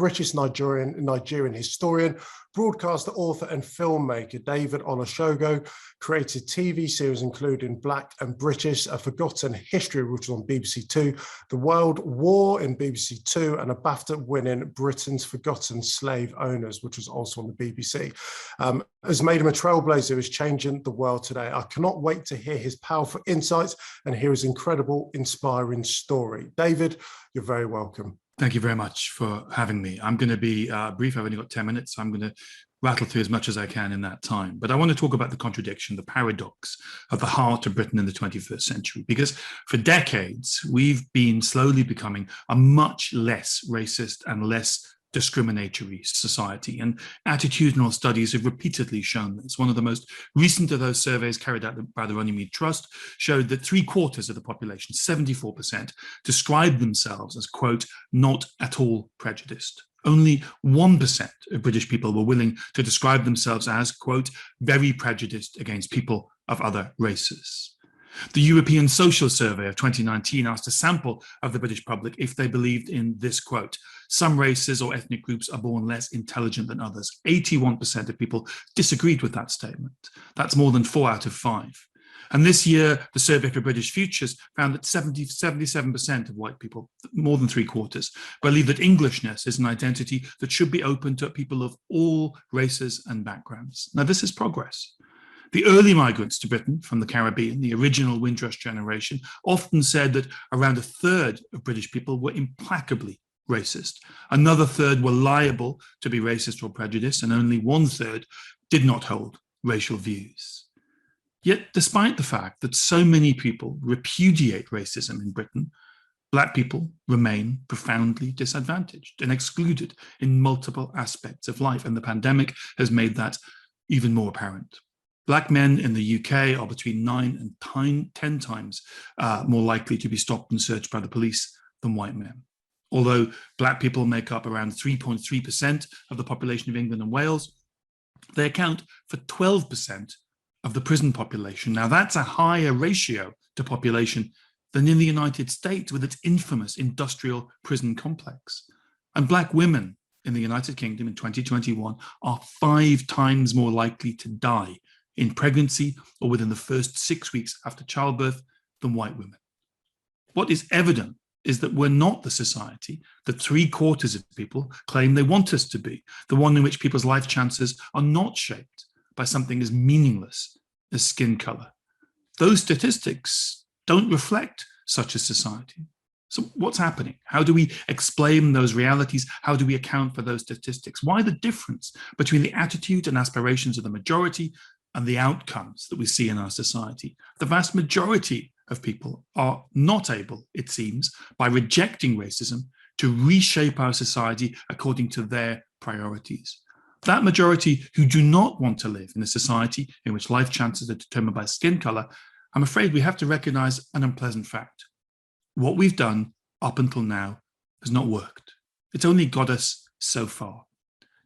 British-Nigerian historian, broadcaster, author, and filmmaker David Olusoga created TV series including Black and British, A Forgotten History, which was on BBC Two, The World War in BBC Two, and a BAFTA-winning Britain's Forgotten Slave Owners, which was also on the BBC. Has made him a trailblazer who is changing the world today. I cannot wait to hear his powerful insights and hear his incredible, inspiring story. David, you're very welcome. Thank you very much for having me. I'm going to be brief. I've only got 10 minutes, so I'm going to rattle through as much as I can in that time. But I want to talk about the contradiction, the paradox of the heart of Britain in the 21st century, because for decades, we've been slowly becoming a much less racist and less discriminatory society, and attitudinal studies have repeatedly shown this. One of the most recent of those surveys carried out by the Runnymede Trust showed that 3/4 of the population, 74%, described themselves as, quote, not at all prejudiced. Only 1% of British people were willing to describe themselves as, quote, very prejudiced against people of other races. The European Social Survey of 2019 asked a sample of the British public if they believed in this quote: some races or ethnic groups are born less intelligent than others. 81% of people disagreed with that statement. That's more than 4 out of 5. And this year, the Survey for British Futures found that 77% of white people, more than 3/4, believe that Englishness is an identity that should be open to people of all races and backgrounds. Now, this is progress. The early migrants to Britain from the Caribbean, the original Windrush generation, often said that around 1/3 of British people were implacably racist. Another third were liable to be racist or prejudiced, and only 1/3 did not hold racial views. Yet, despite the fact that so many people repudiate racism in Britain, Black people remain profoundly disadvantaged and excluded in multiple aspects of life, and the pandemic has made that even more apparent. Black men in the UK are between 9 and 10 times more likely to be stopped and searched by the police than white men. Although Black people make up around 3.3% of the population of England and Wales, they account for 12% of the prison population. Now, that's a higher ratio to population than in the United States with its infamous industrial prison complex. And Black women in the United Kingdom in 2021 are 5 times more likely to die in pregnancy or within the first 6 weeks after childbirth than white women. What is evident is that we're not the society that 3/4 of people claim they want us to be, the one in which people's life chances are not shaped by something as meaningless as skin color. Those statistics don't reflect such a society. So what's happening? How do we explain those realities? How do we account for those statistics? Why the difference between the attitudes and aspirations of the majority and the outcomes that we see in our society? The vast majority of people are not able, it seems, by rejecting racism, to reshape our society according to their priorities. That majority who do not want to live in a society in which life chances are determined by skin color, I'm afraid we have to recognize an unpleasant fact. What we've done up until now has not worked. It's only got us so far.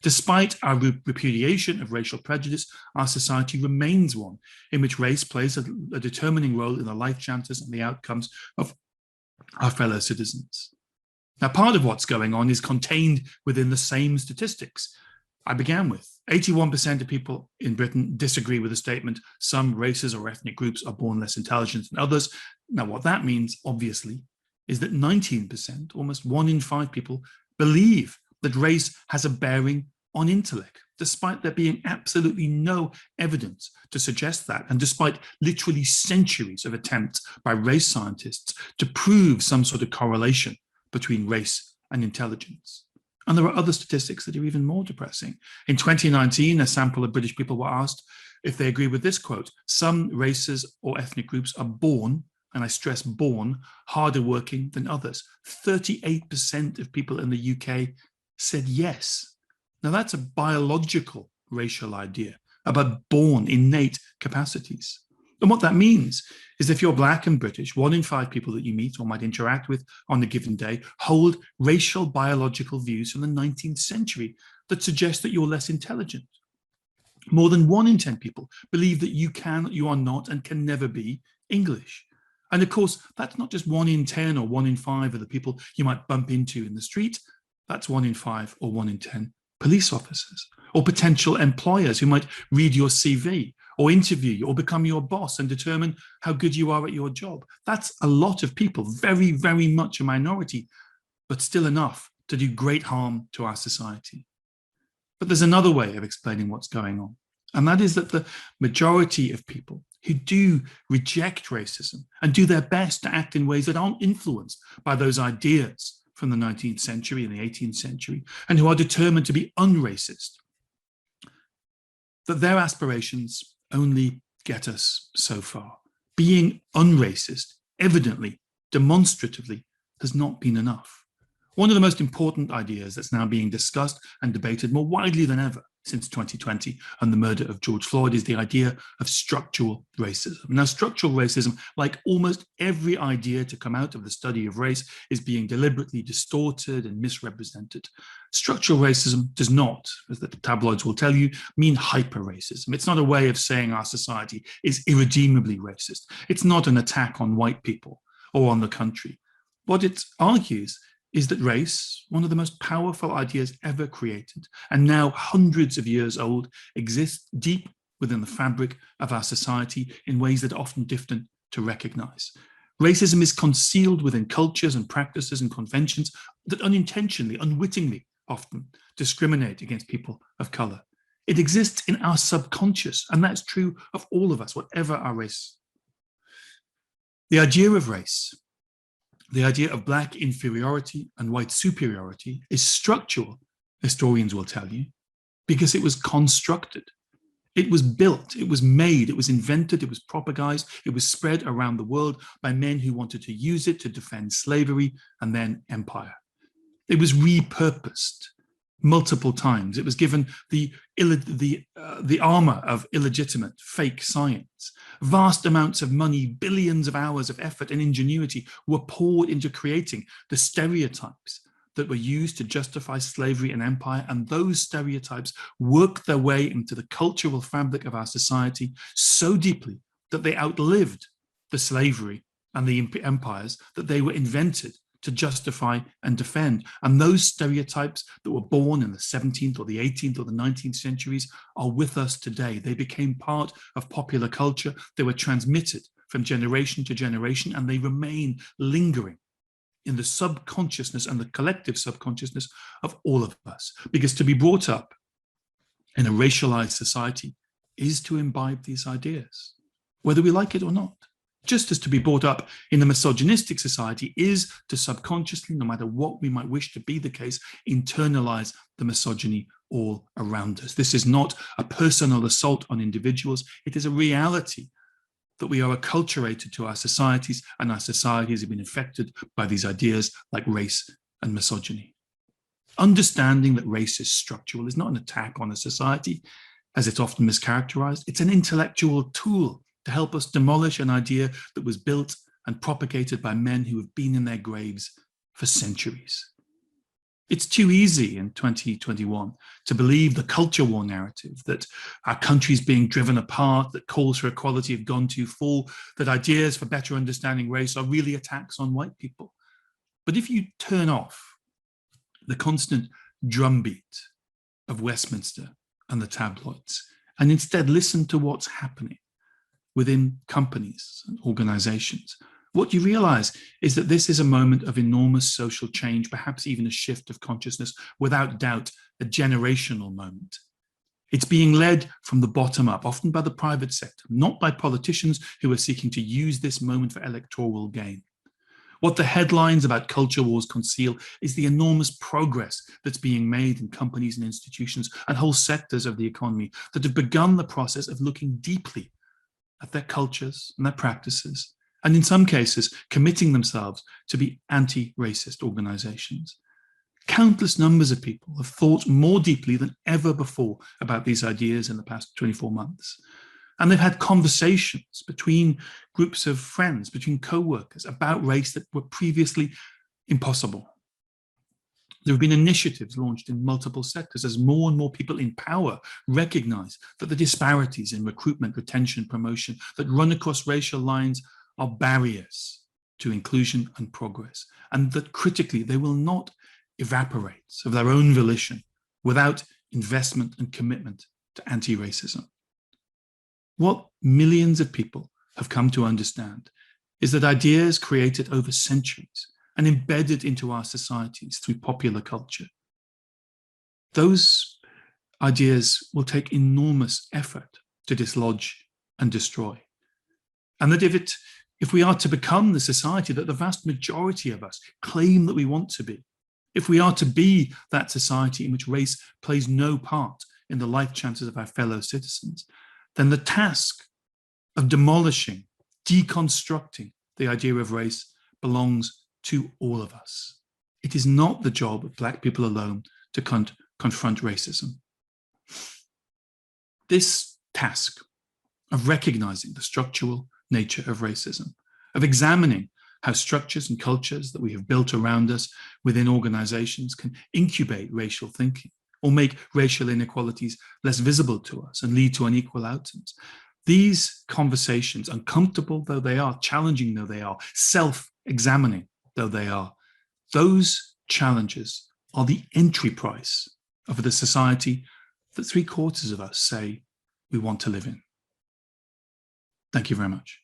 Despite our repudiation of racial prejudice, our society remains one in which race plays a determining role in the life chances and the outcomes of our fellow citizens. Now, part of what's going on is contained within the same statistics I began with. 81% of people in Britain disagree with the statement, some races or ethnic groups are born less intelligent than others. Now, what that means, obviously, is that 19%, almost 1 in 5 people, believe that race has a bearing on intellect, despite there being absolutely no evidence to suggest that, and despite literally centuries of attempts by race scientists to prove some sort of correlation between race and intelligence. And there are other statistics that are even more depressing. In 2019, a sample of British people were asked if they agree with this quote: some races or ethnic groups are born, and I stress born, harder working than others. 38% of people in the UK said yes. Now, that's a biological racial idea about born innate capacities. And what that means is if you're Black and British, 1 in 5 people that you meet or might interact with on a given day hold racial biological views from the 19th century that suggest that you're less intelligent. More than 1 in 10 people believe that you are not and can never be English. And of course, that's not just 1 in 10 or 1 in 5 of the people you might bump into in the street. That's 1 in 5 or 1 in 10 police officers, or potential employers who might read your CV or interview you or become your boss and determine how good you are at your job. That's a lot of people, very, very much a minority, but still enough to do great harm to our society. But there's another way of explaining what's going on, and that is that the majority of people who do reject racism and do their best to act in ways that aren't influenced by those ideas from the 19th century and the 18th century, and who are determined to be unracist, that their aspirations only get us so far. Being unracist, evidently, demonstratively, has not been enough. One of the most important ideas that's now being discussed and debated more widely than ever since 2020 and the murder of George Floyd is the idea of structural racism. Now, structural racism, like almost every idea to come out of the study of race, is being deliberately distorted and misrepresented. Structural racism does not, as the tabloids will tell you, mean hyper-racism. It's not a way of saying our society is irredeemably racist. It's not an attack on white people or on the country. What it argues is that race, one of the most powerful ideas ever created, and now hundreds of years old, exists deep within the fabric of our society in ways that are often difficult to recognize. Racism is concealed within cultures and practices and conventions that unintentionally, unwittingly, often discriminate against people of color. It exists in our subconscious, and that's true of all of us, whatever our race. The idea of race, the idea of black inferiority and white superiority, is structural, historians will tell you, because it was constructed. It was built, it was made, it was invented, it was propagized, it was spread around the world by men who wanted to use it to defend slavery and then empire. It was repurposed multiple times. It was given the armor of illegitimate, fake science. Vast amounts of money, billions of hours of effort and ingenuity were poured into creating the stereotypes that were used to justify slavery and empire, and those stereotypes worked their way into the cultural fabric of our society so deeply that they outlived the slavery and the empires that they were invented to justify and defend. And those stereotypes that were born in the 17th or the 18th or the 19th centuries are with us today. They became part of popular culture. They were transmitted from generation to generation, and they remain lingering in the subconsciousness and the collective subconsciousness of all of us. Because to be brought up in a racialized society is to imbibe these ideas, whether we like it or not. Just as to be brought up in a misogynistic society is to subconsciously, no matter what we might wish to be the case, internalize the misogyny all around us. This is not a personal assault on individuals. It is a reality that we are acculturated to our societies, and our societies have been affected by these ideas like race and misogyny. Understanding that race is structural is not an attack on a society, as it's often mischaracterized. It's an intellectual tool to help us demolish an idea that was built and propagated by men who have been in their graves for centuries. It's too easy in 2021 to believe the culture war narrative that our country's being driven apart, that calls for equality have gone too full, that ideas for better understanding race are really attacks on white people. But if you turn off the constant drumbeat of Westminster and the tabloids, and instead listen to what's happening within companies and organizations, what you realize is that this is a moment of enormous social change, perhaps even a shift of consciousness, without doubt, a generational moment. It's being led from the bottom up, often by the private sector, not by politicians who are seeking to use this moment for electoral gain. What the headlines about culture wars conceal is the enormous progress that's being made in companies and institutions and whole sectors of the economy that have begun the process of looking deeply at their cultures and their practices, and in some cases, committing themselves to be anti-racist organizations. Countless numbers of people have thought more deeply than ever before about these ideas in the past 24 months. And they've had conversations between groups of friends, between co-workers about race that were previously impossible. There have been initiatives launched in multiple sectors as more and more people in power recognize that the disparities in recruitment, retention, promotion that run across racial lines are barriers to inclusion and progress, and that critically, they will not evaporates of their own volition without investment and commitment to anti-racism. What millions of people have come to understand is that ideas created over centuries and embedded into our societies through popular culture, those ideas will take enormous effort to dislodge and destroy. And that if we are to become the society that the vast majority of us claim that we want to be, if we are to be that society in which race plays no part in the life chances of our fellow citizens, then the task of demolishing, deconstructing the idea of race belongs to all of us. It is not the job of Black people alone to confront racism. This task of recognizing the structural nature of racism, of examining how structures and cultures that we have built around us within organizations can incubate racial thinking or make racial inequalities less visible to us and lead to unequal outcomes. These conversations, uncomfortable though they are, challenging though they are, self-examining though they are, those challenges are the entry price of the society that 3/4 of us say we want to live in. Thank you very much.